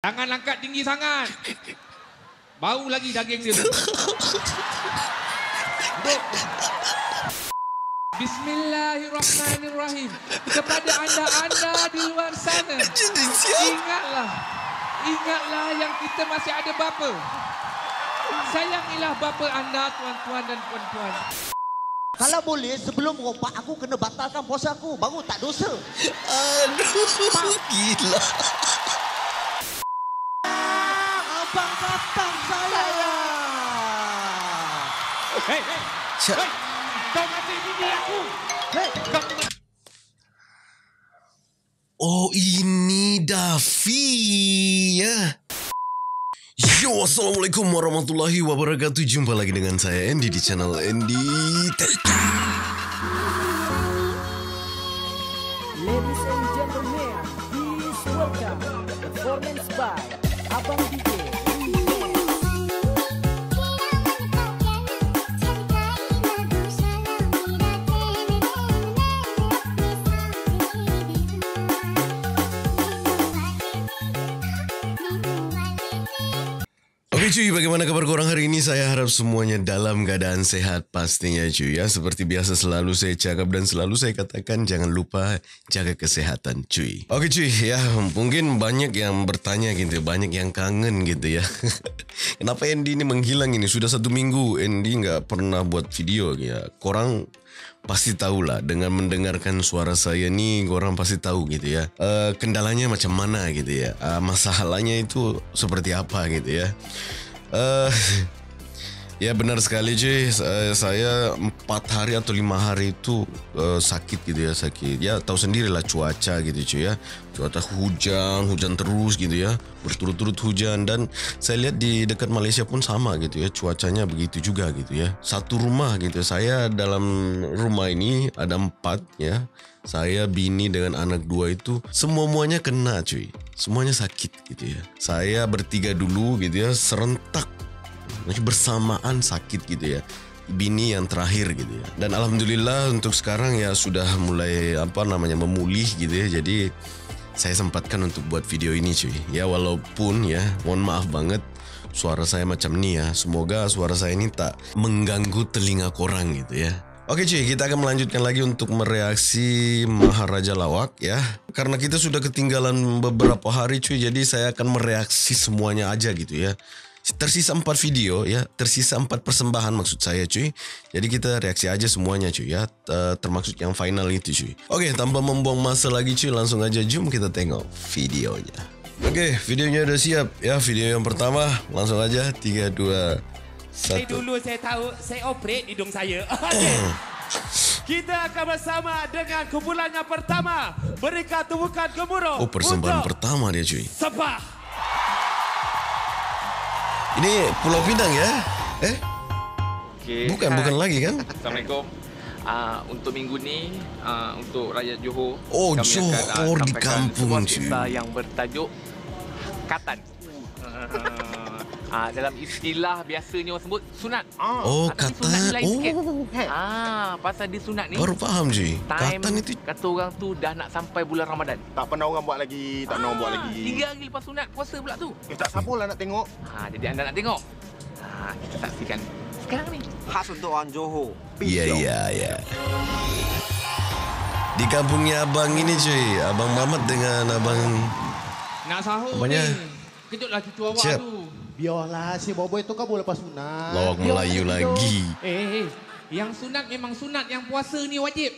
Tangan angkat tinggi sangat. Bau lagi daging dia tu. Bismillahirrahmanirrahim. Kepada anda-anda di luar sana. Ingatlah yang kita masih ada bapa. Sayangilah bapa anda, tuan-tuan dan puan-puan. Kalau boleh, sebelum merompak, aku kena batalkan puasa aku. Baru tak dosa. Aduh, gila. Abang datang saya. Hei. Kau masih bini aku. Hei. Oh, ini Davi ya. Yo, assalamualaikum warahmatullahi wabarakatuh. Jumpa lagi dengan saya Andy di channel Andy Tech. Ladies and gentlemen, please welcome performance by Abang DJ. Oke cuy, bagaimana kabar korang hari ini? Saya harap semuanya dalam keadaan sehat pastinya cuy ya. Seperti biasa selalu saya cakap dan selalu saya katakan jangan lupa jaga kesehatan cuy. Oke cuy ya, mungkin banyak yang bertanya gitu, banyak yang kangen gitu ya. Kenapa Andy ini menghilang ini? Sudah 1 minggu Andy nggak pernah buat video ya. Korang pasti tahu lah dengan mendengarkan suara saya nih, korang pasti tahu gitu ya. Kendalanya macam mana gitu ya. Masalahnya itu seperti apa gitu ya. Ya benar sekali cuy, saya 4 hari atau 5 hari itu sakit gitu ya, sakit. Ya tahu sendirilah cuaca gitu cuy ya. Cuaca hujan terus gitu ya, berturut-turut hujan. Dan saya lihat di dekat Malaysia pun sama gitu ya, cuacanya begitu juga gitu ya. Satu rumah gitu, saya dalam rumah ini ada 4 ya. Saya, bini dengan anak 2 itu semuanya kena cuy. Semuanya sakit gitu ya. Saya bertiga dulu gitu ya, serentak bersamaan sakit gitu ya. Bini yang terakhir gitu ya. Dan alhamdulillah untuk sekarang ya sudah mulai memulih gitu ya. Jadi saya sempatkan untuk buat video ini cuy. Ya walaupun ya, mohon maaf banget suara saya macam ini ya. Semoga suara saya ini tak mengganggu telinga korang gitu ya. Oke cuy, kita akan melanjutkan lagi untuk mereaksi Maharaja Lawak ya. Karena kita sudah ketinggalan beberapa hari cuy, jadi saya akan mereaksi semuanya aja gitu ya. Tersisa 4 video ya, tersisa 4 persembahan maksud saya cuy. Jadi kita reaksi aja semuanya cuy ya, termasuk yang final itu cuy. Oke, tanpa membuang masa lagi cuy, langsung aja jom kita tengok videonya. Oke, videonya udah siap ya. Video yang pertama, langsung aja 3, 2, 1. Dulu saya tahu, saya operate hidung saya. Kita akan bersama dengan kumpulan yang pertama. Berikan tepukan gemuruh. Oh, persembahan pertama dia cuy. Sepah. Ini Pulau Pinang ya? Okay. Bukan lagi kan? Assalamualaikum. Untuk minggu ni, untuk rakyat Johor, Oh, kami Johor akan di sampaikan kampung sebuah cuy. kisah yang bertajuk Katan. Dalam istilah biasanya orang sebut sunat. Oh, Tapi katan. sunat ni lain sikit. Oh, Pasal dia sunat ni, baru faham cuy. time Katan itu. kata orang tu dah nak sampai bulan Ramadan. Tak pernah orang buat lagi, tak pernah orang buat lagi. 3 hari lepas sunat puasa pula tu. Tak sabarlah nak tengok. Jadi anda nak tengok. Kita saksikan sekarang ni. Khas untuk orang Johor. Iya. Di kampungnya abang ini cuy, Abang Mamat dengan abang. Nak sahur Apanya? ni. Kejutlah cucu awak Siap. tu. Biarlah si Boboy tu kan boleh lepas sunat. Lawak Melayu lagi. Yang sunat memang sunat, yang puasa ni wajib.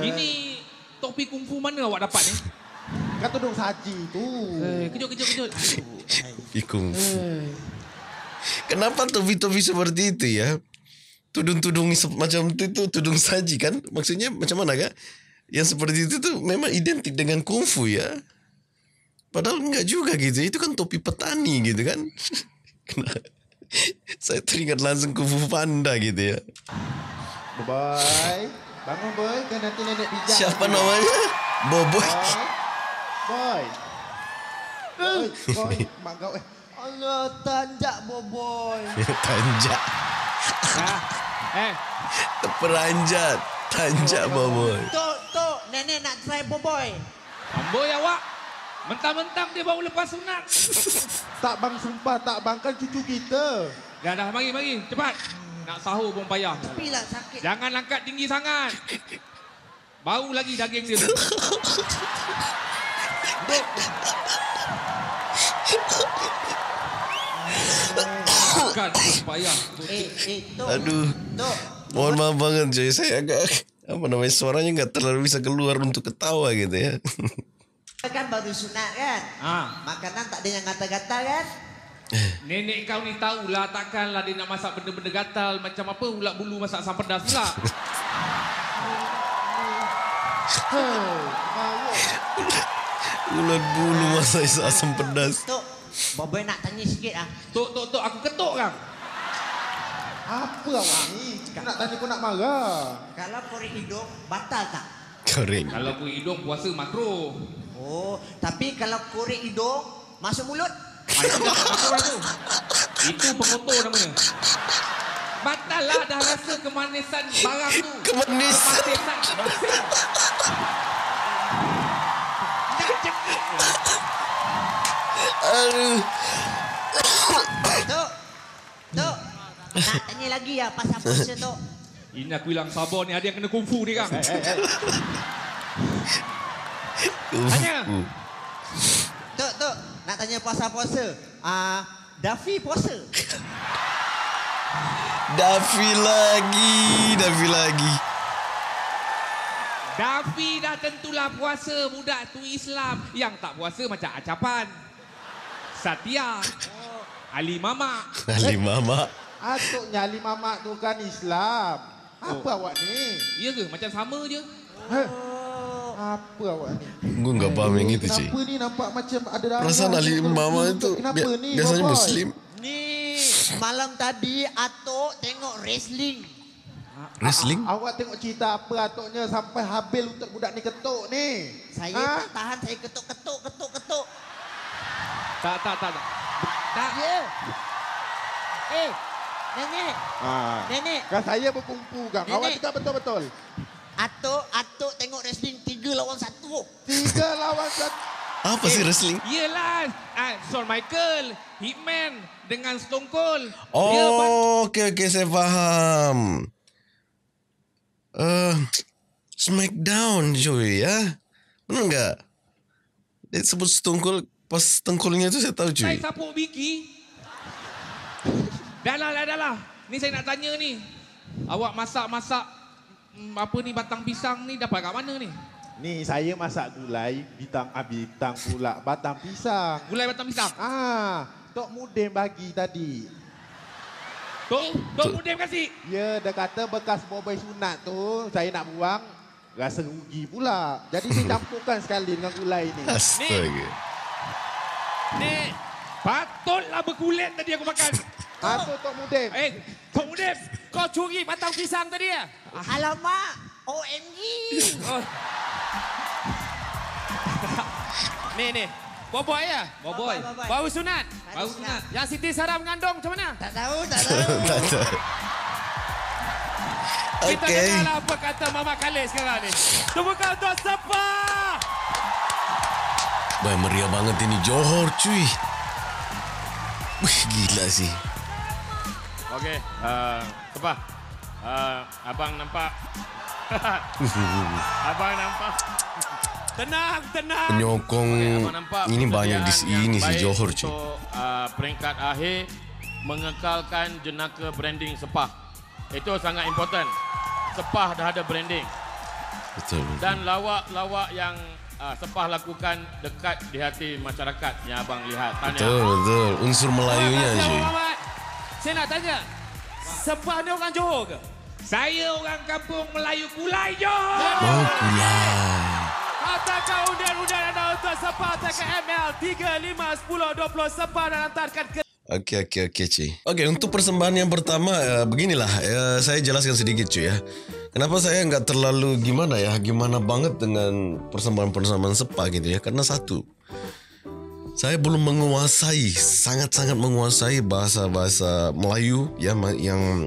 Ini topi kungfu mana awak dapat ni? Kan tudung saji tu. Kejut. Pikung. Kenapa topi-topi seperti itu ya? Tudung-tudung macam itu tudung saji kan? Maksudnya macam mana kak? Yang seperti itu tuh memang identik dengan kungfu ya? Padahal enggak juga gitu. Itu kan topi petani gitu kan? Saya teringat langsung kungfu panda gitu ya. Boboy. Bangun boy, kan nanti nenek pijak. Siapa namanya? Boboy. Boy. Boy. Mak kau Allah, tanjak Boboy. Tanjak. Terperanjat. Tanjak Boboy. Tok, nenek nak try Boboy. Amboi awak. Mentang-mentang dia baru lepas sunat. Tak bang, sumpah tak bang, kan cucu kita. Dah, mari. Cepat. Nak sahur pun payah. Tapi lah sakit. Jangan angkat tinggi sangat. Bau lagi daging dia tu. Makan pun payah. Tok. Aduh. Tok. Mohon maaf banget cuy. Saya agak suaranya nggak terlalu bisa keluar untuk ketawa gitu ya. Kan baru sunat kan? Makanan tak ada yang gatal-gatal kan? Nenek kau ni tahulah takkanlah dia nak masak benda-benda gatal macam apa ulat bulu masak asam pedas pula. Ulat bulu masak asam pedas. Tok, Boboy nak tanya sikit ah. Tok, aku ketuk kang. Apa awak ni? Nak tanya pun nak marah. Kalau korek hidung batal tak? Kering. Kalau ku hidung puasa makro. Oh, tapi kalau korek hidung masuk mulut? Itu dah makro lah tu. Itu pengotor namanya. Batal lah dah rasa kemanisan barang tu. Kemanisan. Aduh. Tok. Nak tanya lagi ya pasal puasa Tok. Ini aku hilang sabar ni, ada yang kena kungfu ni kang. Tanya. Tok, nak tanya pasal puasa. Daffy puasa. Daffy lagi. Daffy dah tentulah puasa, budak tu Islam. Yang tak puasa macam Acapan, Satya, Ali Mamak. Atuknya Ali Mamak tu kan Islam. Apa awak ni? Ya ke? Macam sama je. Apa awak ni? Gue nggak paham yang itu sih. Kenapa ni nampak macam ada darah? Perasaan Ali Mamak itu Kenapa ni? biasanya Boboy? Muslim. Ni malam tadi Atok tengok wrestling. Wrestling? Awak tengok cerita apa atuknya sampai habis untuk budak ni ketuk ni? Saya tak tahan, saya ketuk. Tak. Ya. Nenek. Nenek. Kan saya berkumpu kan. Awak Nenek. cakap betul-betul. Atok tengok wrestling 3 lawan 1. 3 lawan 1. Apa sih wrestling? Yelah, Shawn Michael, Hitman dengan Stone Cold. Oh, oke, saya paham. Smackdown cuy ya. Benar nggak? Dia sebut Stone Cold, pas Stone Cold-nya itu saya tahu cuy. Saya sapuk Biki. Dah lah. Ni saya nak tanya ni. Awak masak apa ni batang pisang ni dapat kat mana ni? Ni saya masak gulai bintang pula batang pisang. Gulai batang pisang? Tok Mudin bagi tadi. Tok Mudin kasih? Ya, dia kata bekas boboy sunat tu saya nak buang, rasa rugi pula. Jadi saya campurkan sekali dengan gulai ni. Astaga. Ni patutlah berkulit tadi aku makan. Apa Tok Mudin? Tok Mudin, kau curi batang pisang tadi ya? Alamak, OMG. Ni. Boboy ya? Boboy. Baru sunat. Yang Siti Sarah mengandung macam mana? Tak tahu. Kita dengarlah apa kata Mama Khalid sekarang ni. Temukan untuk Sepah. Wah, meriah banget ini Johor cuy. Wih, gila sih. Okey, Sepah. Abang nampak. Tenang. Penyokong ini banyak di sini sih Johor cuy. Untuk peringkat akhir mengekalkan jenaka branding Sepah. Itu sangat important. Sepah dah ada branding. Betul. Dan lawak-lawak yang Sepah lakukan dekat di hati masyarakat yang abang lihat. Tanya. Betul. Unsur Melayunya cuy. Saya nak tanya, Sepah ni orang Johor ke? Saya orang kampung Melayu Kulai Johor. Oh, Kulai. Katakan undian anda untuk Sepah TKML 3, 5, 10, 20 Sepah dan hantarkan ke... Oke cuy. Oke, untuk persembahan yang pertama beginilah saya jelaskan sedikit cuy ya. Kenapa saya nggak terlalu gimana banget dengan persembahan Sepah gitu ya? Karena satu, Saya belum menguasai, sangat-sangat menguasai bahasa-bahasa Melayu ya, yang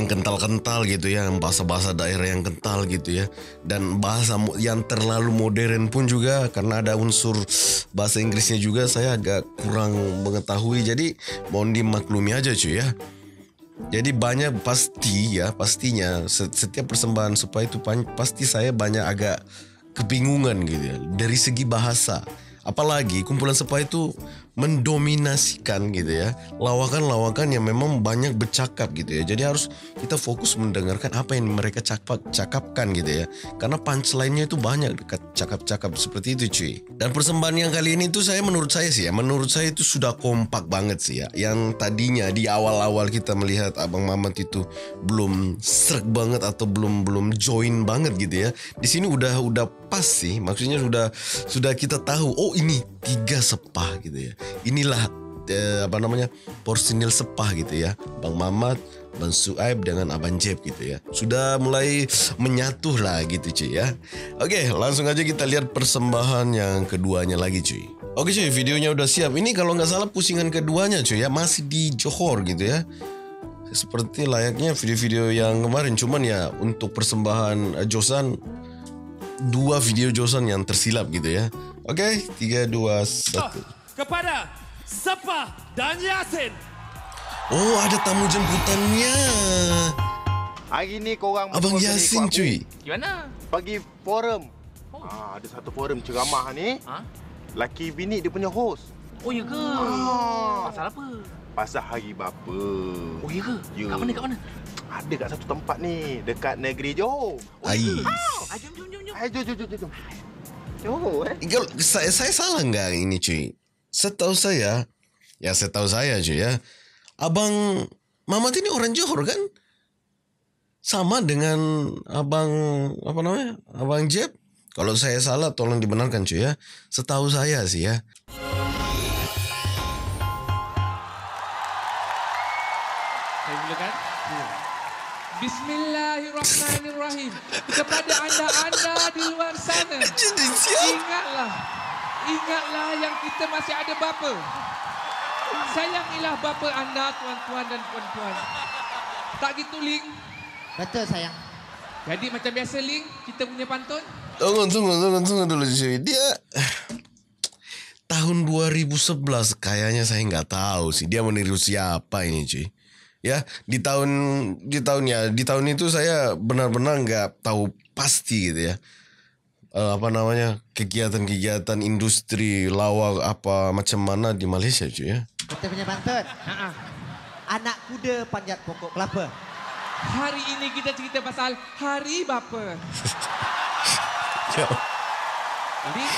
kental-kental gitu ya, bahasa-bahasa daerah yang kental gitu ya, dan bahasa yang terlalu modern pun juga karena ada unsur bahasa Inggrisnya juga saya agak kurang mengetahui. Jadi mohon dimaklumi aja cuy ya. Jadi banyak pastinya setiap persembahan supaya itu pasti saya banyak agak kebingungan gitu ya dari segi bahasa. Apalagi kumpulan sepa itu mendominasikan gitu ya lawakan-lawakan yang memang banyak bercakap gitu ya. Jadi harus kita fokus mendengarkan apa yang mereka cakapkan gitu ya. Karena punchline-nya itu banyak cakap-cakap seperti itu cuy. Dan persembahan yang kali ini tuh menurut saya itu sudah kompak banget sih ya. Yang tadinya di awal-awal kita melihat Abang Mamat itu belum srek banget atau belum join banget gitu ya. Di sini udah pas sih, maksudnya sudah kita tahu, oh ini 3 sepah gitu ya. Inilah porsinil sepah gitu ya. Bang Mamat, Bang Suaib dengan Abang Jeb gitu ya. Sudah mulai menyatu lah gitu cuy ya. Oke, langsung aja kita lihat persembahan yang keduanya lagi cuy. Oke cuy, videonya udah siap. Ini kalau nggak salah pusingan keduanya cuy ya, masih di Johor gitu ya. Seperti layaknya video-video yang kemarin, cuman ya untuk persembahan Josan 2 video Josan yang tersilap gitu ya. Oke, 3, 2, 1. Kepada Sepah dan Yasin. Oh, ada tamu jemputannya. Hari ni korang Abang berdua kena Yasin ikut aku cuy. Gimana? Pergi forum. Ada satu forum ceramah ni. Laki bini dia punya host. Oh, ya ke? Pasal apa? Pasal hari bapa. Oh, ya ke? Ya. Kat mana? Ada kat satu tempat ni, dekat negeri Johor. Ai. Jom. Johor Saya salah nggak ini cuy? Setahu saya cuy ya. Abang Mamat ini orang Johor kan? Sama dengan Abang Abang Jeb. Kalau saya salah tolong dibenarkan cuy ya. Setahu saya sih ya. Saya mulakan. Bismillahirrahmanirrahim. Kepada anda di luar sana, ingatlah yang kita masih ada bapa. Sayangilah bapa anda, tuan-tuan dan puan-puan. Tak gitu, Ling? Betul sayang. Jadi macam biasa, Ling, kita punya pantun. Tunggu dulu cuy. Dia tahun 2011 kayaknya saya nggak tahu sih dia meniru siapa ini cuy. Ya, di tahun itu saya benar-benar nggak tahu pasti gitu ya. Kegiatan-kegiatan industri lawak apa macam mana di Malaysia cuy ya. Kita punya pantun. Anak kuda panjat pokok kelapa. Hari ini kita cerita pasal Hari Bapa. Ling,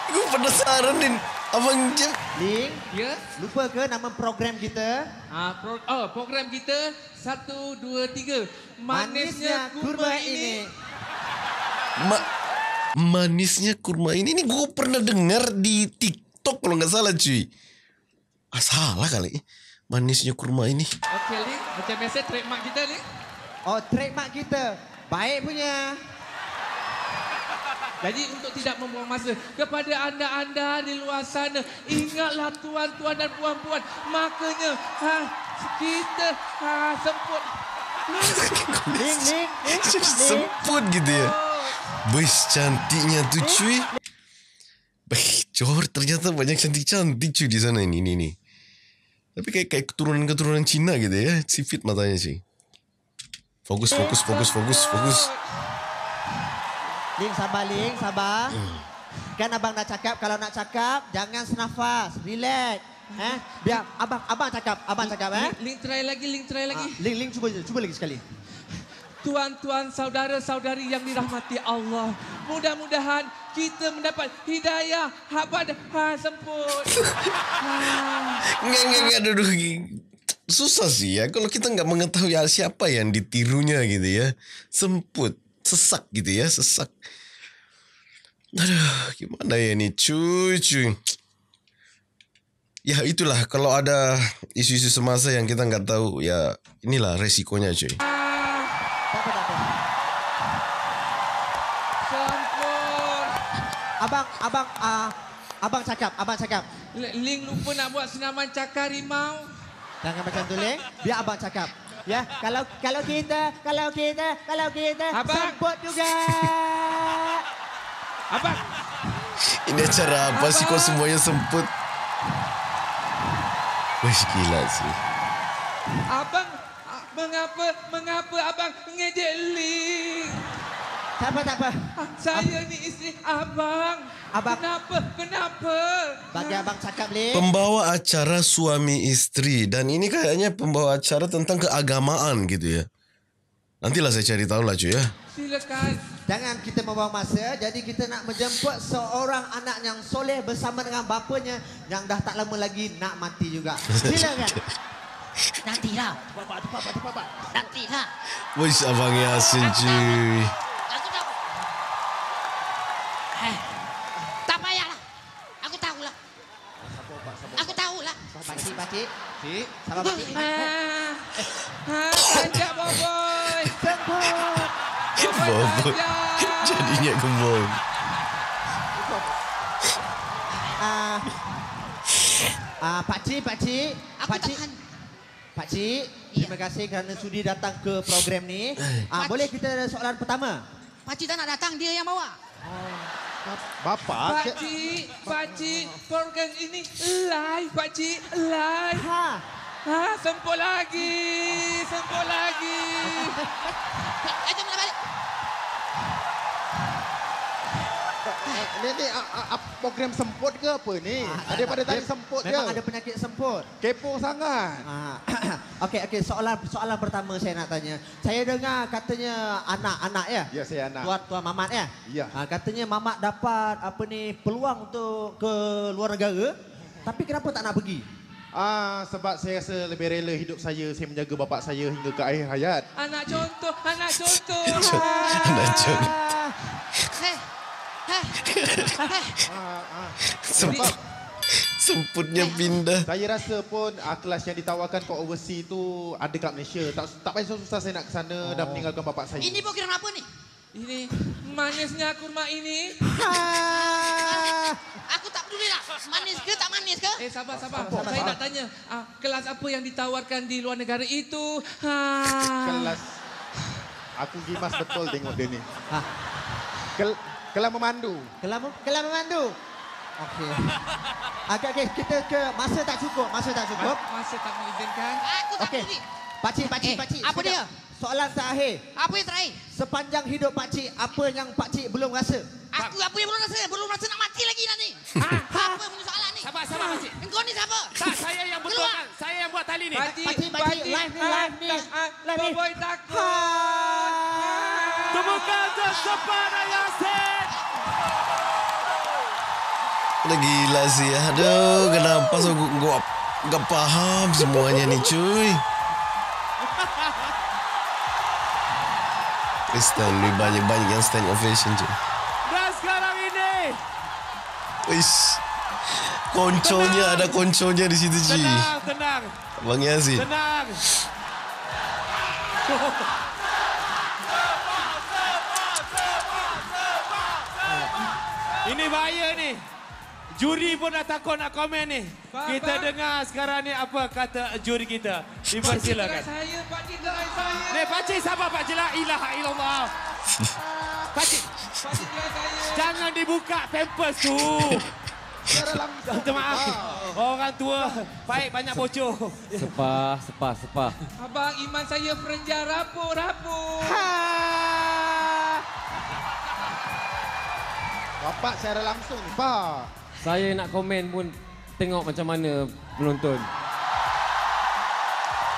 Gue penasaran nih Abang Jeb. Ling, ya? lupa ke nama program kita? Program kita 1, 2, 3. Manisnya kurma ini. Manisnya kurma ini gue pernah dengar di TikTok kalau nggak salah cuy. Salah kali. Manisnya kurma ini. Okey, Ling. Macam biasa trademark kita, Ling. Oh, trademark kita. Baik punya. Jadi untuk tidak membuang masa, kepada anda di luar sana, ingatlah tuan-tuan dan puan-puan, makanya kita semput. Ling. Semput gitu ya. Bes cantiknya tuh cuy. Johor ternyata banyak cantik-cantik cuy di sana ini. Tapi kayak keturunan Cina gitu ya. Sipit matanya cuy. Fokus. Ling, sabar. Kan abang nak cakap, kalau nak cakap jangan senafas, relax. Biar abang cakap. Ling try lagi. Ling cuba lagi sekali. Tuan-tuan, saudara-saudari yang dirahmati Allah, mudah-mudahan kita mendapat hidayah pada semput. Enggak duduk. Susah sih ya kalau kita nggak mengetahui siapa yang ditirunya gitu ya. Semput, sesak gitu ya, sesak. Aduh, gimana ya ini cuy. Ya itulah kalau ada isu-isu semasa yang kita nggak tahu ya inilah resikonya cuy. Abang cakap. Ling lupa nak buat senaman cakar rimau. Jangan macam tu, Ling. Biar abang cakap. Ya, kalau kita Abang. semput juga. Abang. Ini acara apa sih kok semuanya semput? Wih, gila sih. Abang, mengapa abang ngejek Ling? Tak apa. Saya ni isteri abang. Kenapa? Bagi abang cakap, Ling. Pembawa acara suami isteri. Dan ini kayaknya pembawa acara tentang keagamaan gitu ya. Nantilah saya cari tahu lah cuy ya. Silakan. Jangan kita membawa masa. Jadi kita nak menjemput seorang anak yang soleh bersama dengan bapanya yang dah tak lama lagi nak mati juga. Silakan. Nantilah. Nantilah. Wih, Abang Yasin cuy. Aku tahu. Tak payahlah. Aku tahulah. Aku tahulah. Pakcik. Cik. Sabar, pakcik. Tanjak Boboy. Semput. Bobot. Jadinya gembong. Pakcik. Aku tahan. Pakcik, terima kasih kerana sudi datang ke program ni. Boleh kita soalan pertama? Pakcik tak nak datang, dia yang bawa. Bapak, Pakcik, program ini live, Pakcik, live. Sempur lagi. Jom nak balik. Ni program semput ke apa ni? Daripada tadi semput je. Memang ada penyakit semput. Kepo sangat. Okey, soalan pertama saya nak tanya. Saya dengar katanya anak-anak ya? Ya, saya anak. Tuan Mamat ya? Ya. Katanya Mamat dapat peluang untuk ke luar negara. Tapi kenapa tak nak pergi? Sebab saya rasa lebih rela hidup saya menjaga bapa saya hingga ke akhir hayat. Anak contoh. Anak contoh. Sebab Semputnya pindah. saya rasa pun kelas yang ditawarkan for overseas tu ada kat Malaysia. Tak payah susah saya nak ke sana dan meninggalkan bapa saya. Ini program apa ni? Ini manisnya kurma ini. Aku tak peduli lah. Manis ke tak manis ke? Sabar. Saya nak tanya, kelas apa yang ditawarkan di luar negara itu? Kelas aku gimas betul tengok dia ni. Kelas memandu. Kelas memandu. Okey. Okey, kita ke masa tak cukup. Masa tak mengizinkan. Aku tak Okey. peduli. Pakcik. Apa dia? Soalan terakhir. Apa yang terakhir? Sepanjang hidup pakcik, apa yang pakcik belum rasa? Aku apa yang belum rasa? Belum rasa nak mati lagi nanti. Apa punya soalan ni? Sabar, Pakcik. Engkau ni siapa? Tak, saya yang betulkan. Saya yang buat tali ni. Pakcik, live ni. Boboy takut. Temukan untuk Sepa dan Yasin. Udah gila sih. Aduh, kenapa gua gak paham semuanya nih cuy. Stand, lebih banyak yang stand ovation cuy. Dan sekarang ini. Wish. Konconya, ada konconya di situ Ji. Tenang. Bang Yasin. Tenang. Ini bahaya ni. Juri pun dah takut nak komen ni. Kita dengar sekarang ni apa kata juri kita. Dipersilakan. Pakcik terai saya. Ni Pakcik sabar Pakcik. La ilaha illallah. Pakcik. Jangan dibuka pampers tu. Minta maaf. Orang tua. Baik banyak bocor. Sepah. Abang iman saya perenjah rapuh. Bapak secara langsung ni, Pak. Saya nak komen pun tengok macam mana penonton.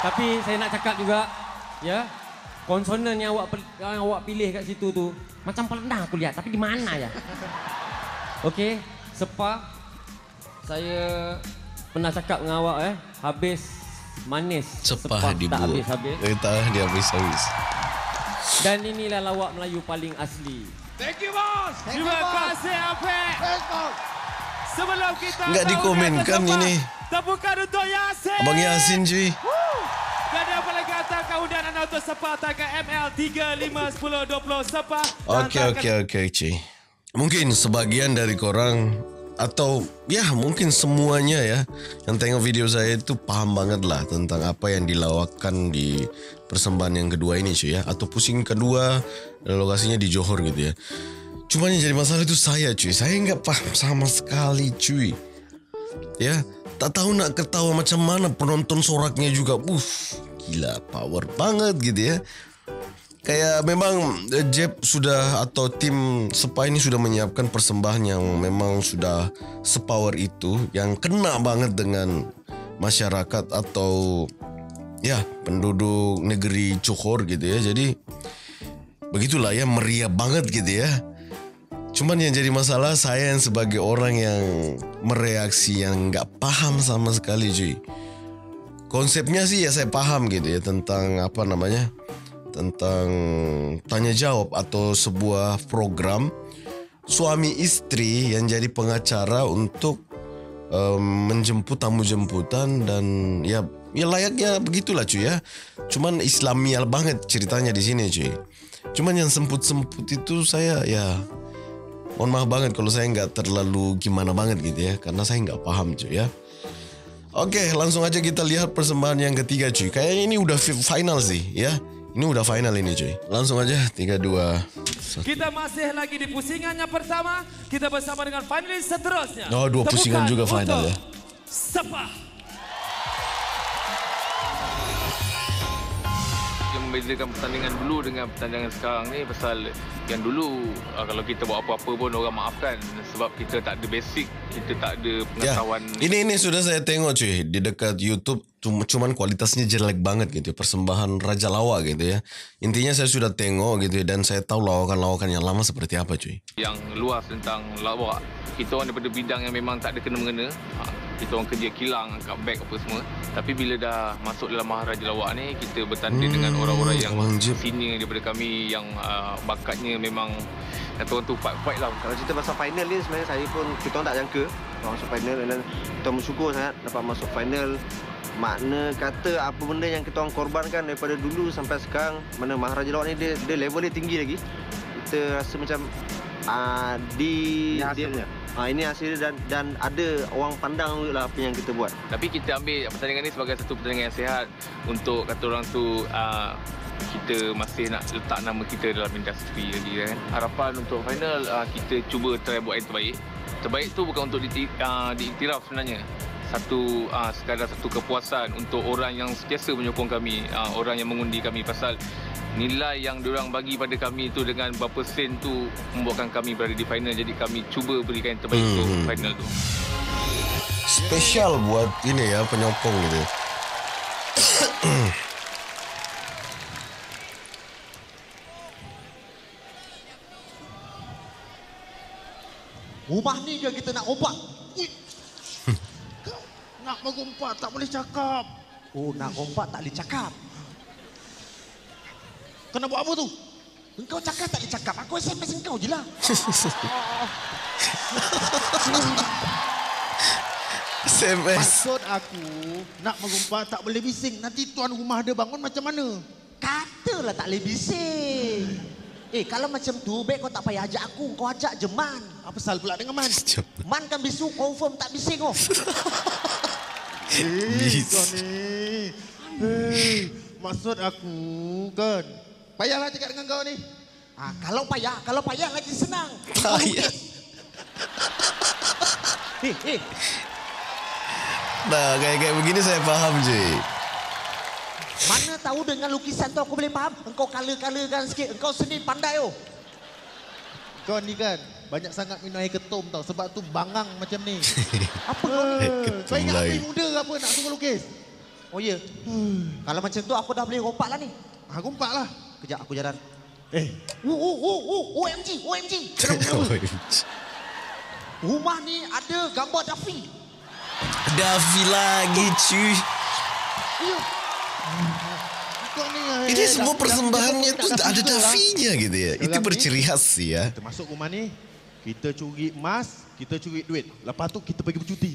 Tapi saya nak cakap juga, ya, konsonan yang awak pilih kat situ tu macam pelendang aku lihat, tapi di mana ya? Okey, Sepa, saya pernah cakap dengan awak habis manis. Sepah dibuat. Tak habis-habis. Tak dia habis-habis. Dan inilah lawak Melayu paling asli. Thank you, bos. Terima kasih, Apek. Sebelum kita... Enggak dikomenkan ini. Tepukan untuk Yasin. Abang Yasin cuy. Dan yang paling kata kemudian anda untuk Sepa tangga ML 351020 Sepa. Okey cuy. Mungkin sebagian dari korang atau ya mungkin semuanya ya yang tengok video saya itu paham banget lah tentang apa yang dilawakan di persembahan yang kedua ini cuy ya, atau pusing kedua lokasinya di Johor gitu ya. Cuman yang jadi masalah itu saya nggak paham sama sekali cuy ya, tak tahu nak ketawa macam mana, penonton soraknya juga gila power banget gitu ya. Kayak memang Jeb sudah atau tim Sepa ini sudah menyiapkan persembahan yang memang sudah sepower itu, yang kena banget dengan masyarakat atau ya penduduk negeri Johor gitu ya. Jadi begitulah ya, meriah banget gitu ya. Cuman yang jadi masalah saya yang sebagai orang yang mereaksi yang nggak paham sama sekali cuy. Konsepnya sih ya saya paham gitu ya, tentang apa namanya, tentang tanya jawab atau sebuah program suami istri yang jadi pengacara untuk menjemput tamu jemputan, dan ya layaknya begitulah cuy ya. Cuman Islamial banget ceritanya di sini cuy. Cuman yang semput-semput itu saya ya mohon maaf banget kalau saya nggak terlalu gimana banget gitu ya, karena saya nggak paham cuy ya. Oke, langsung aja kita lihat persembahan yang ketiga cuy. Kayaknya ini udah final sih ya. Ini udah final ini cuy. Langsung aja 3, 2, 1. Kita masih lagi di pusingan yang pertama. Kita bersama dengan finalis seterusnya. Oh, 2 pusingan juga final ya. Sepa. Yang membezakan pertandingan dulu dengan pertandingan sekarang ni pasal yang dulu kalau kita buat apa-apa pun orang maafkan sebab kita tak ada basic, kita tak ada pengetahuan. Ya, ini sudah saya tengok cuy di dekat YouTube, cuman kualitasnya jelek banget gitu, persembahan Raja Lawak gitu ya. Intinya saya sudah tengok gitu ya, dan saya tahu lawakan-lawakan yang lama seperti apa cuy. Yang luas tentang lawak, kita orang daripada bidang yang memang tak ada kena-mengena. Kita orang kerja kilang, angkat beg apa semua. Tapi bila dah masuk dalam Maharaja Lawak ni, kita bertanding dengan orang-orang yang senior daripada kami, yang bakatnya memang kata orang tu fight lah. Kalau cerita pasal final ni sebenarnya saya pun, kita orang tak jangka masuk final, dan kita bersyukur sangat dapat masuk final. Makna kata apa benda yang kita orang korbankan daripada dulu sampai sekarang, mana Maharaja Lawak ni dia level dia tinggi lagi. Kita rasa macam ini hasilnya dan ada orang pandang lah apa yang kita buat. Tapi kita ambil pertandingan ni sebagai satu pertandingan yang sihat untuk kata orang tu, kita masih nak letak nama kita dalam industri lagi kan. Harapan untuk final, kita cuba try buat yang terbaik. Terbaik tu bukan untuk diiktiraf sebenarnya. Sekadar satu kepuasan untuk orang yang sentiasa menyokong kami, orang yang mengundi kami, pasal nilai yang diorang bagi pada kami tu dengan berapa sen tu membuatkan kami berada di final. Jadi kami cuba berikan yang terbaik untuk final tu. Spesial buat ini ya, penyokong gitu. Rumah ni ke kita nak rompak? Nak merompak tak boleh cakap. Oh, nak rompak tak boleh cakap. Kena buat apa tu? Engkau cakap tak boleh cakap. Aku SMS engkau je lah. SMS. Maksud aku, nak merompak tak boleh bising. Nanti tuan rumah dia bangun macam mana? Katalah tak boleh bising. Kalau macam tu, baik kau tak payah ajak aku. Kau ajak je Man. Apa pasal pula dengan Man? Man kan bisu confirm tak bising kau. Kau ni. Maksud aku kan. Payahlah cakap dengan kau ni. Kalau payah lagi senang. Payah. Nah, kayak begini saya paham je. Mana tahu dengan lukisan tu aku boleh faham. Engkau color-colorkan sikit. Engkau seni pandai oh. Kau ni kan banyak sangat minum air ketum tau. Sebab tu bangang macam ni. Apa kau ni? Kau ingat api muda ke apa nak suruh lukis? Oh ya. Kalau macam tu aku dah boleh rompak lah ni. Rompak lah. Kejap aku jalan. OMG. Rumah ni ada gambar Daffy. Daffy lagi cuy. Ini semua persembahannya tu ada Daffy-nya gitu ya. Itu berciri khas sih ya. Kita masuk rumah ni, kita curi emas, kita curi duit. Lepas tu kita pergi bercuti.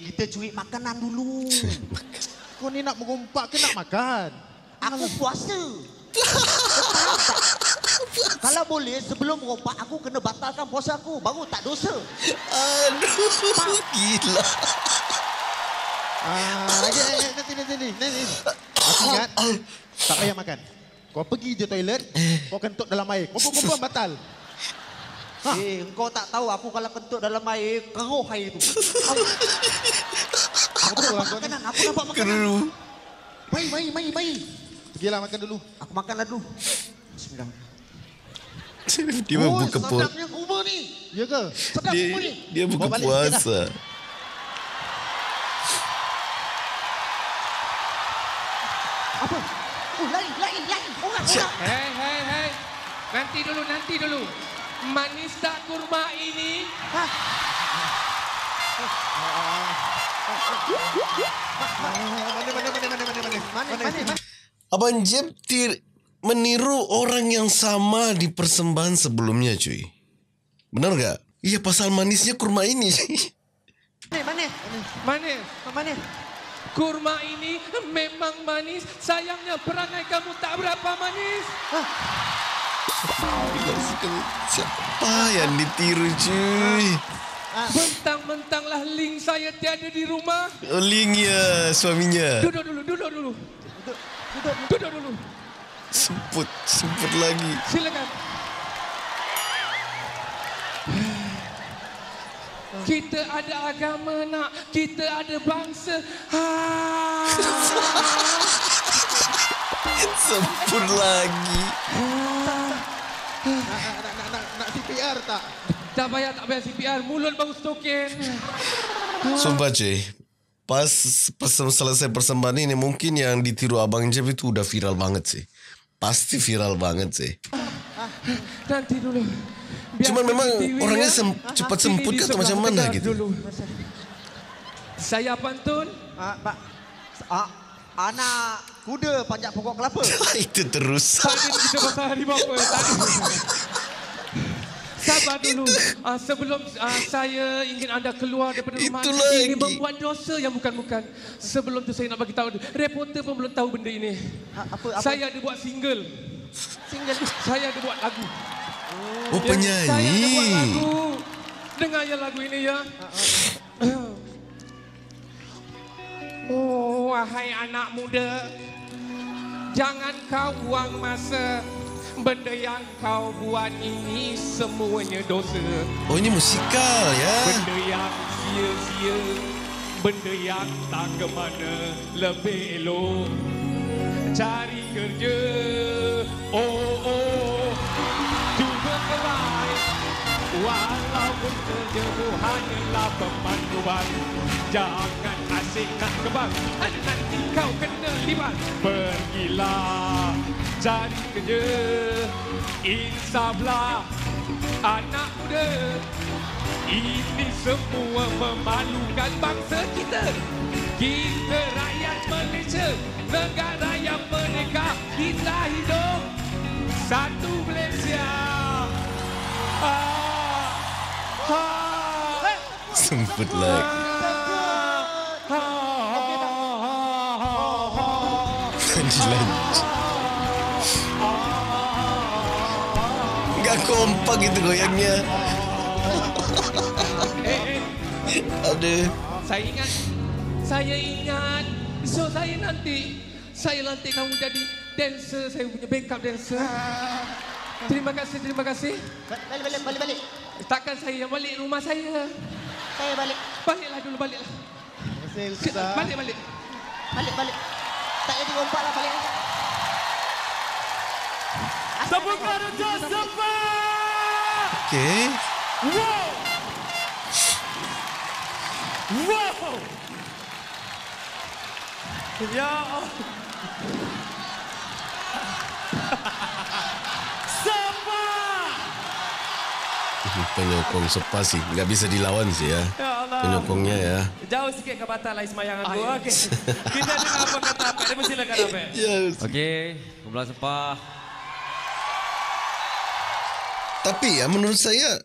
Kita curi makanan dulu. Kau ni nak merompak ke nak makan? Aku puasa. Kalau boleh sebelum rompak aku kena batalkan puasa aku. Baru tak dosa. Aduh, gila. Nanti. Aku ingat, tak payah makan. Kau pergi je toilet, kau kentut dalam air. Kau batal. Engkau tak tahu aku kalau kentut dalam air, keruh air tu. Aku nampak makanan. Mai. Pergilah makan dulu. Aku makanlah dulu. Bismillah. Dia buka puasa. Sedapnya kurma ni. Ya ke? Sedap kurma ni. Dia buka puasa. Apa? Oh, lain. Orang. Hei. Nanti dulu. Manis tak kurma ini? Mana? Abang Jeb meniru orang yang sama di persembahan sebelumnya, cuy. Benar gak? Iya, pasal manisnya kurma ini. Manis. Kurma ini memang manis. Sayangnya perangai kamu tak berapa manis. Siapa yang ditiru, cuy? Mentang-mentanglah Ling saya tiada di rumah. Oh, Ling ya, suaminya. Duduk dulu. Semput lagi. Silakan. Kita ada agama nak, kita ada bangsa. Semput lagi. Nak CPR tak? Tak payah CPR, mulut baru stoken. Sumpah, cuy. Pas selesai persembahan ini mungkin yang ditiru Abang Jeb itu udah viral banget sih. Pasti viral banget sih. Nanti dulu. Cuman memang orangnya cepat semput atau macam mana gitu. Dulu. Saya pantun. Anak kuda panjat pokok kelapa. Itu terus. Tadi kita pasal harimau tadi. Sabar dulu. Sebelum saya ingin anda keluar daripada rumah ini membuat dosa yang bukan-bukan. Sebelum tu saya nak bagi tahu. Reporter pun belum tahu benda ini. Apa? Saya ada buat single. Saya ada buat lagu. Oh, penyanyi. Saya ada buat lagu. Dengar ya lagu ini ya. Oh, wahai anak muda. Jangan kau buang masa. Benda yang kau buat ini semuanya dosa. Oh, ini musikal ya. Benda yang sia-sia, benda yang tak ke mana. Lebih elok cari kerja. Oh, juga kerai. Walaupun kerjamu hanyalah pemanduan. Jangan asyik nak kebang, nanti kau kena libat. Pergilah cari kerja, insaflah anak muda. Ini semua memalukan bangsa kita. Kita rakyat Malaysia, negara yang merdeka. Kita hidup satu Malaysia. Semput lagi. Gak kompak gitu goyangnya. Aduh. Saya ingat. So saya nanti kamu jadi dancer, saya punya backup dancer. Terima kasih. Balik. Takkan saya yang balik rumah saya. Saya balik. Baliklah dulu. Balik. Tak jadi rompak lah, balik aja. Tepuk tangan untuk Sepah. Okay. Wow. Ya Allah. Sepah. Penyokong Sepah sih, nggak bisa dilawan sih ya. Penyokongnya ya. Jauh sikit ke batal lah semayang aku. Okey. Kita dengar apa kata Apek. Dia mesti silakan Apek. Yes. Okey, kumpulan Sepah. Tapi ya menurut saya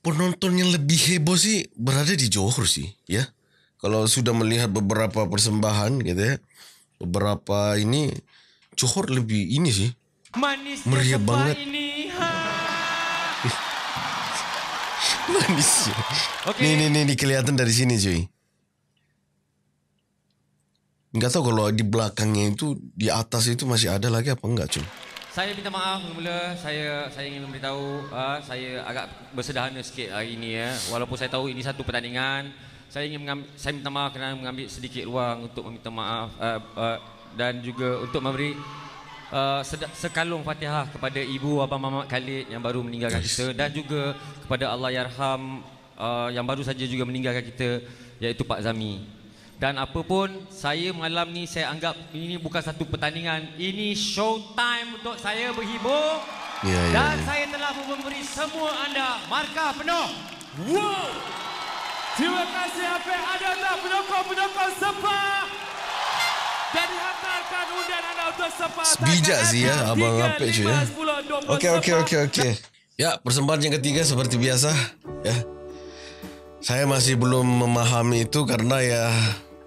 penonton yang lebih heboh sih berada di Johor sih ya. Kalau sudah melihat beberapa persembahan gitu ya. Beberapa ini Johor lebih ini sih. Manisnya Meriah sepa banget. ini. Manisnya. Okey. Nih kelihatan dari sini cuy. Enggak tahu kalau di belakangnya itu, di atas itu masih ada lagi apa enggak cuy. Saya minta maaf mula-mula. Saya ingin memberitahu saya agak bersederhana sikit hari ini ya. Walaupun saya tahu ini satu pertandingan, saya minta maaf kerana mengambil sedikit ruang untuk meminta maaf dan juga untuk memberi sekalung Fatihah kepada ibu Abang Mamat Khalid yang baru meninggalkan kita, dan juga kepada Allahyarham yang baru saja juga meninggalkan kita, iaitu Pak Zami. Dan apapun, saya malam ni saya anggap ini bukan satu pertandingan. Ini showtime untuk saya berhibur. Dan saya telah memberi semua anda markah penuh. Wow! Terima kasih apa ada tak penyokong Sepa. Dan dihantarkan undian anda untuk Sepa. Bijak sih ya Abang Apek cuy ya. Okey. Ya, persembahan yang ketiga seperti biasa ya. Saya masih belum memahami itu karena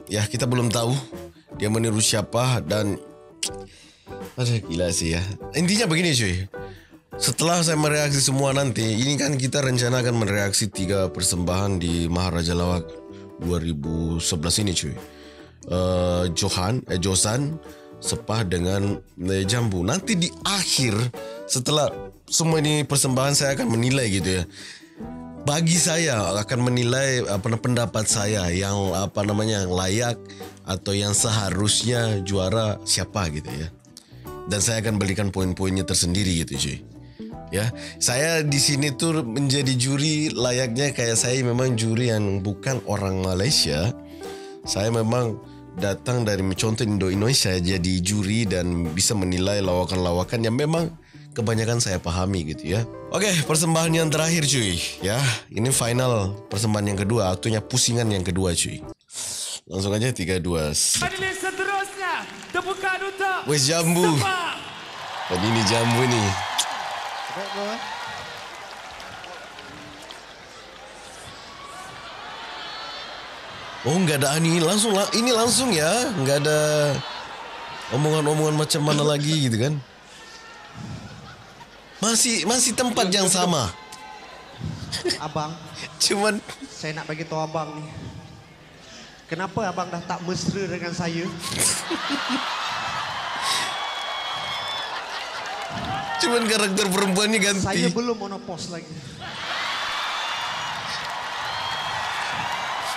ya kita belum tahu dia meniru siapa dan gila sih ya. Intinya begini cuy. Setelah saya mereaksi semua nanti, ini kan kita rencana akan mereaksi 3 persembahan di Maharaja Lawak 2011 ini cuy. Josan, Sepah dengan Jambu. Nanti di akhir setelah semua ini persembahan saya akan menilai gitu ya. Bagi saya akan menilai pendapat saya yang yang layak atau yang seharusnya juara siapa gitu ya. Dan saya akan berikan poin-poinnya tersendiri gitu cuy. Ya, saya di sini tuh menjadi juri layaknya kayak saya memang juri yang bukan orang Malaysia. Saya memang datang dari mencontoh Indonesia jadi juri dan bisa menilai lawakan-lawakan yang memang kebanyakan saya pahami gitu ya. Oke, persembahan yang terakhir cuy ya. Ini final persembahan yang kedua, artinya pusingan yang kedua cuy. Langsung aja 3, 2. Panelis seterusnya, tepukan untuk Wes Jambu. Dan ini Jambu nih. Oh, enggak ada ini langsung ya, enggak ada omongan-omongan macam mana lagi gitu kan. Masih tempat yang sama. Abang, cuman saya nak bagi tahu abang ni. Kenapa abang dah tak mesra dengan saya? Cuman karakter perempuannya ganti. Saya belum monopause lagi.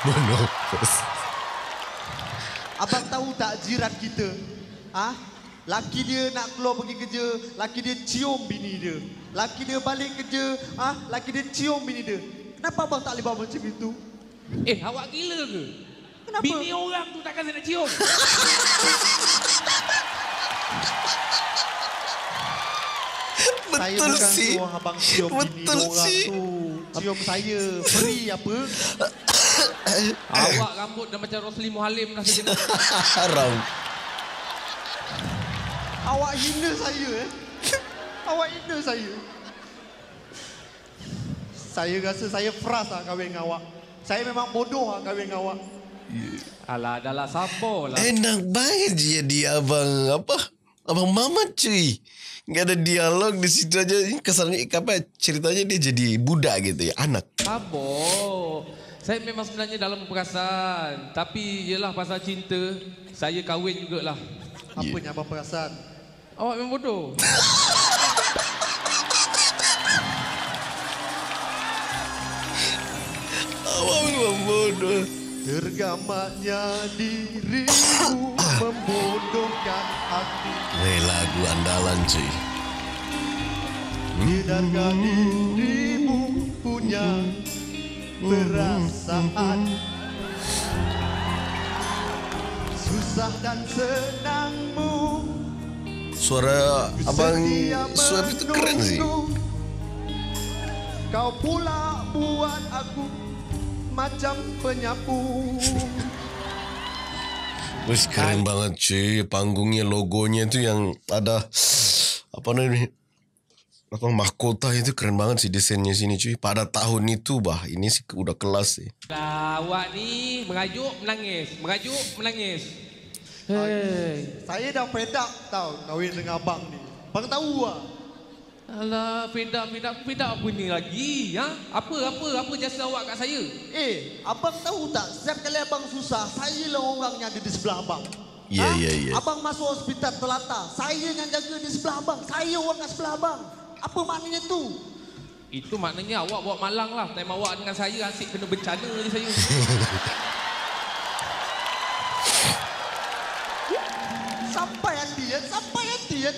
Monopause. Abang tahu tak jiran kita? Laki dia nak keluar pergi kerja, laki dia cium bini dia. Laki dia balik kerja, laki dia cium bini dia. Kenapa abang tak boleh buat macam itu? Awak gila ke? Kenapa? Bini orang tu takkan saya nak cium. Saya bukan suruh abang cium bini orang tu. Cium saya, free apa? Awak rambut dah macam Rosli Muhalim dah sejenak. Haram. Awak hina saya Awak hina saya. Saya rasa saya frust kahwin dengan awak. Saya memang bodoh kahwin dengan awak. Alah, dah lah siapa lah. Enak banget je dia Abang Mamat cuy. Nggak ada dialog di situ aja. Kesannya ceritanya dia jadi budak gitu ya, anak. Sabar. Saya memang sebenarnya dalam perasaan. Tapi yelah pasal cinta, saya kahwin jugalah. Apa yang abang perasan? Awak memang bodoh. Awak memang bodoh. Tergamaknya dirimu membodohkan hati. Lagu andalan cuy. Biarkan dirimu punya perasaan. Susah dan senangmu. Suara abang Suap itu keren sih. Kau pula buat aku macam penyapu. Wih, keren banget cuy. Panggungnya, logonya itu yang ada mahkota itu keren banget sih desainnya sini cuy. Pada tahun itu ini sih udah kelas sih. Lah, awak ni mengajuk menangis. Hey. Saya dah fed up tau kahwin dengan abang ni. Abang tahu ah. Alah, Feda apa ni lagi? Ha? Apa jasa awak kat saya? Abang tahu tak, setiap kali abang susah, saya lah orang yang ada di sebelah abang. Ya. Abang masuk hospital terlantar, saya yang jaga di sebelah abang. Saya orang kat sebelah abang. Apa maknanya tu? Itu maknanya awak bawa malang lah. Time awak dengan saya asyik kena bencana je saya. Sampai hati ya.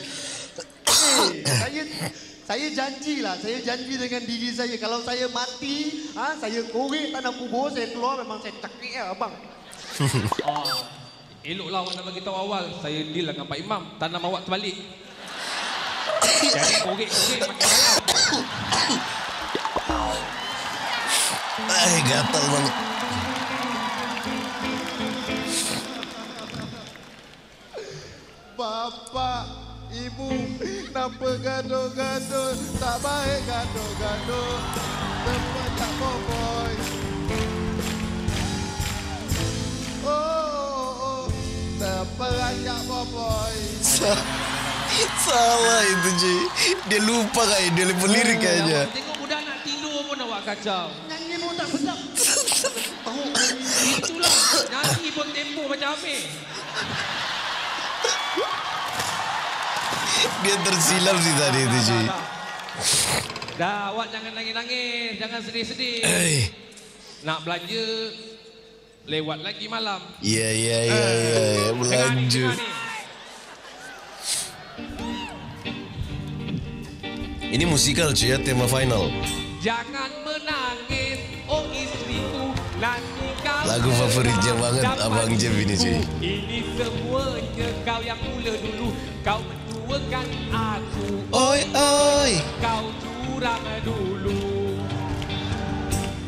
Saya janjilah, saya janji dengan diri saya kalau saya mati, saya korek tanah kubur, saya keluar memang saya cakik abang. Eloklah awak nak bagi tahu awal. Saya deal dengan Pak Imam, tanam awak terbalik. Jadi korek makin dalam. Gatal banget. Bapak, Ibu, kenapa gaduh-gaduh? Tak baik gaduh-gaduh. Terpecah boboy. Oh, terperanjak boboy. Salah itu Ji. Dia lupa kayak dia lupa lirik aja. Tengok budak nak tidur pun awak kacau. Nyanyi pun tak sedap. Itulah, nyanyi pun tempo macam Amir. Dia tersilap sih tadi itu Ji. Dah, awak jangan nangis-nangis, jangan sedih-sedih. Nak belanja, lewat lagi malam. Ya, belanja. Ini musikal cuy ya, tema final. Jangan menangis, oh istriku, nanti kau lagu favoritnya banget Abang Jeb ini cuy. Ini semuanya kau yang mula dulu, kau menduakan aku. Oi. Kau curang dulu.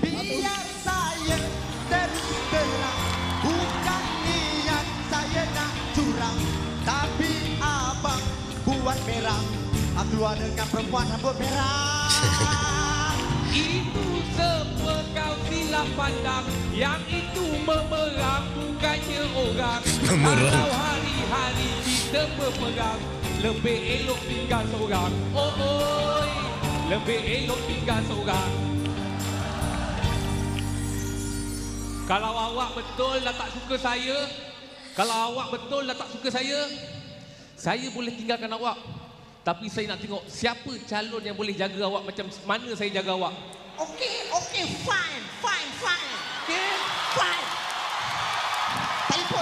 Biar saya terus terang, bukan niat saya nak curang, tapi abang buat merah. Keluar dengan perempuan rambut merah. Itu semua kau silap pandang, yang itu memerang bukannya orang. Kalau hari-hari kita berperang, lebih elok tinggal seorang. Lebih elok tinggal seorang. Kalau awak betul dah tak suka saya boleh tinggalkan awak. Tapi saya nak tengok siapa calon yang boleh jaga awak macam mana saya jaga awak. Okey, fine. Okey, fine. Telefon.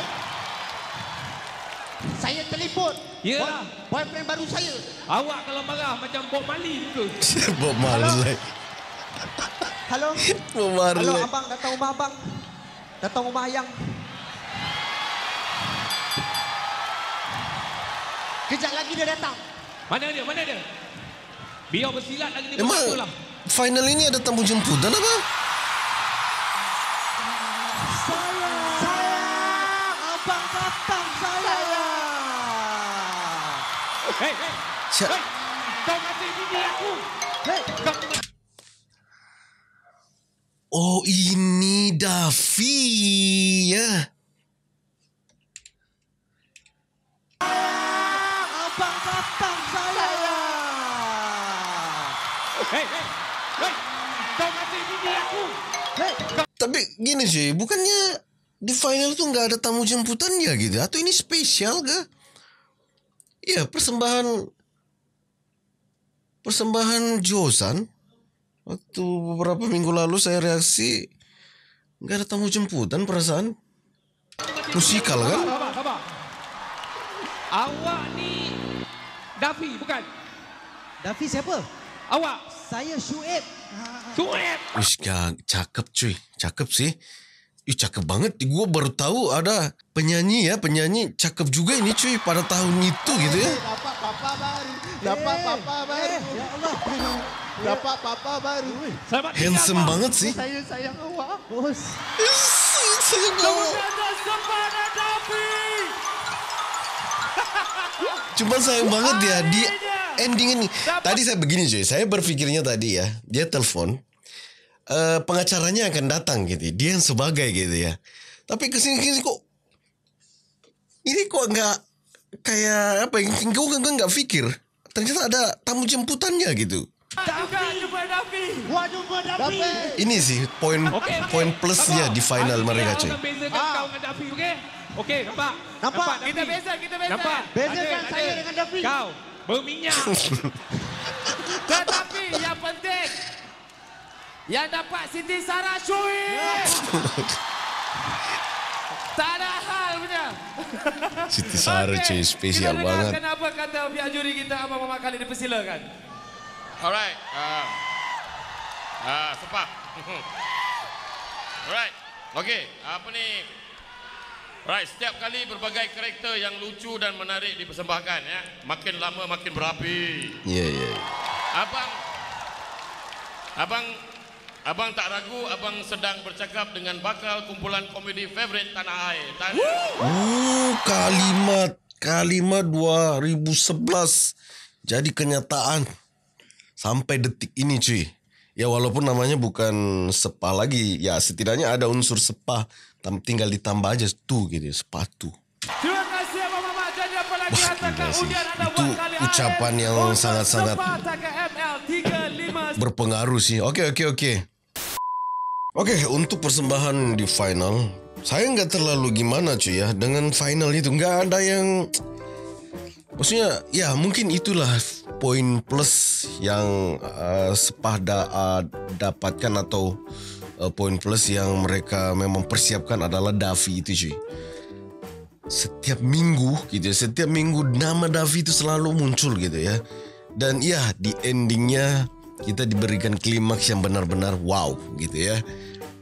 Saya telefon. Ya. Boyfriend baru saya. Awak kalau marah macam Bob Marley ke? Bob Marley. Halo. Bob Marley. Halo abang, datang rumah abang. Datang rumah ayang. Kejap lagi dia datang. Mana dia? Biar bersilat lagi dia. Emang final ini ada tamu jemputan apa? Sayang, abang datang sayang. Hei. Kau masih bini aku. Oh, ini Davi ya. Abang datang sayang. Hei. Kau masih bini aku. Tapi gini sih, bukannya di final tuh nggak ada tamu jemputan ya gitu? Atau ini spesial ke? Iya, persembahan Josan. Waktu beberapa minggu lalu saya reaksi nggak ada tamu jemputan perasaan. Musikal kan? Sabar. Awak ni Davi bukan? Davi siapa? Awak. Saya Syuib. Wih, cakep cuy. Cakep sih. Cakep banget. Gue baru tahu ada penyanyi cakep juga ini cuy pada tahun itu gitu ya. Dapat papa baru. Ya Allah. Dapat papa baru. Handsome banget sih. Saya sayang awak. Bos. Sayang awak. Cuman sayang banget ya di ending ini. Tadi saya begini cuy. Saya berpikirnya tadi ya. Dia telepon. Pengacaranya akan datang gitu. Dia yang sebagai gitu ya. Tapi kesini kok. Ini kok nggak kayak apa? Gue nggak pikir. ternyata ada tamu jemputannya gitu. Jumpa Dafi. Wah, jumpa Dafi. Ini sih poin plusnya di final mereka, cuy. Bezakan kau dengan Dafi, okey? Okey, nampak? Nampak? Kita beza. Nampak? Bezakan saya dengan Dafi. Kau berminyak. Tetapi yang penting, yang dapat Siti Sarah Syuib. Tak ada hal punya. Siti Sarah cuy, spesial banget. Kenapa kata pihak juri kita Abang Mamat kali dipersilakan? Alright. Sepak. Alright. Okey, apa ni? Right, setiap kali berbagai karakter yang lucu dan menarik dipersembahkan ya. Makin lama makin berapi. Ya. Abang tak ragu abang sedang bercakap dengan bakal kumpulan komedi favorit tanah air. Kalimat 2011 jadi kenyataan sampai detik ini, cuy. Ya walaupun namanya bukan Sepah lagi, ya setidaknya ada unsur Sepah, tinggal ditambah aja tuh gitu, sepatu. Terima kasih Abang Mamat. Jadi apa lagi katakan ujian anda Itu buat kali ucapan yang sangat-sangat berpengaruh sih. Oke. Oke, untuk persembahan di final, saya nggak terlalu gimana cuy ya. Dengan final itu nggak ada yang, maksudnya ya mungkin itulah poin plus yang Sepah dapatkan atau poin plus yang mereka memang persiapkan adalah Dafi itu cuy. Setiap minggu gitu ya, setiap minggu nama Dafi itu selalu muncul gitu ya. Dan ya di endingnya kita diberikan klimaks yang benar-benar wow gitu ya.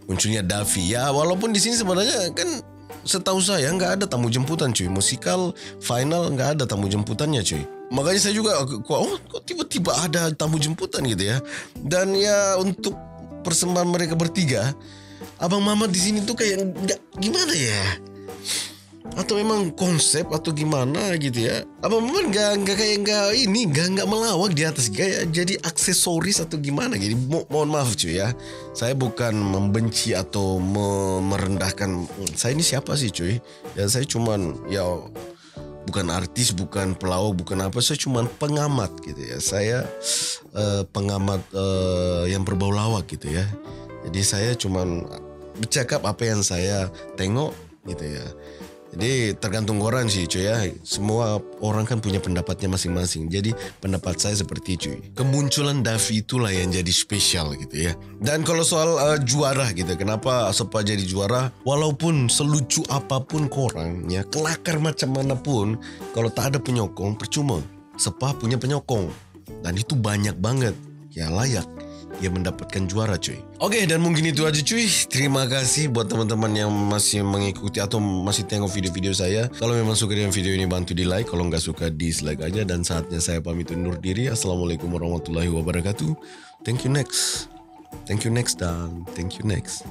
Munculnya Dafi. Ya walaupun di sini sebenarnya kan setahu saya nggak ada tamu jemputan cuy. Musikal final nggak ada tamu jemputannya cuy. Makanya saya juga kok tiba-tiba ada tamu jemputan gitu ya. Dan ya untuk persembahan mereka bertiga, Abang Mamat di sini tuh kayak nggak gimana ya? Atau memang konsep atau gimana gitu ya? Abang Mamat nggak melawak di atas, kayak jadi aksesoris atau gimana? Jadi mohon maaf cuy ya, saya bukan membenci atau merendahkan. Saya ini siapa sih cuy? Ya saya cuman ya bukan artis, bukan pelawak, bukan apa. Saya cuman pengamat gitu ya. Saya pengamat yang berbau lawak gitu ya. Jadi saya cuman bercakap apa yang saya tengok gitu ya. Jadi tergantung orang sih cuy ya. Semua orang kan punya pendapatnya masing-masing. Jadi pendapat saya seperti cuy. Kemunculan Dafi itulah yang jadi spesial gitu ya. Dan kalau soal juara gitu, kenapa Sepah jadi juara? Walaupun selucu apapun korang ya, kelakar macam mana pun, kalau tak ada penyokong percuma. Sepah punya penyokong. Dan itu banyak banget. Ya layak dia mendapatkan juara cuy. Oke, dan mungkin itu aja cuy. Terima kasih buat teman-teman yang masih mengikuti atau masih tengok video-video saya. Kalau memang suka dengan video ini bantu di like, kalau nggak suka dislike aja. Dan saatnya saya pamit undur diri. Assalamualaikum warahmatullahi wabarakatuh. Thank you next dan thank you next.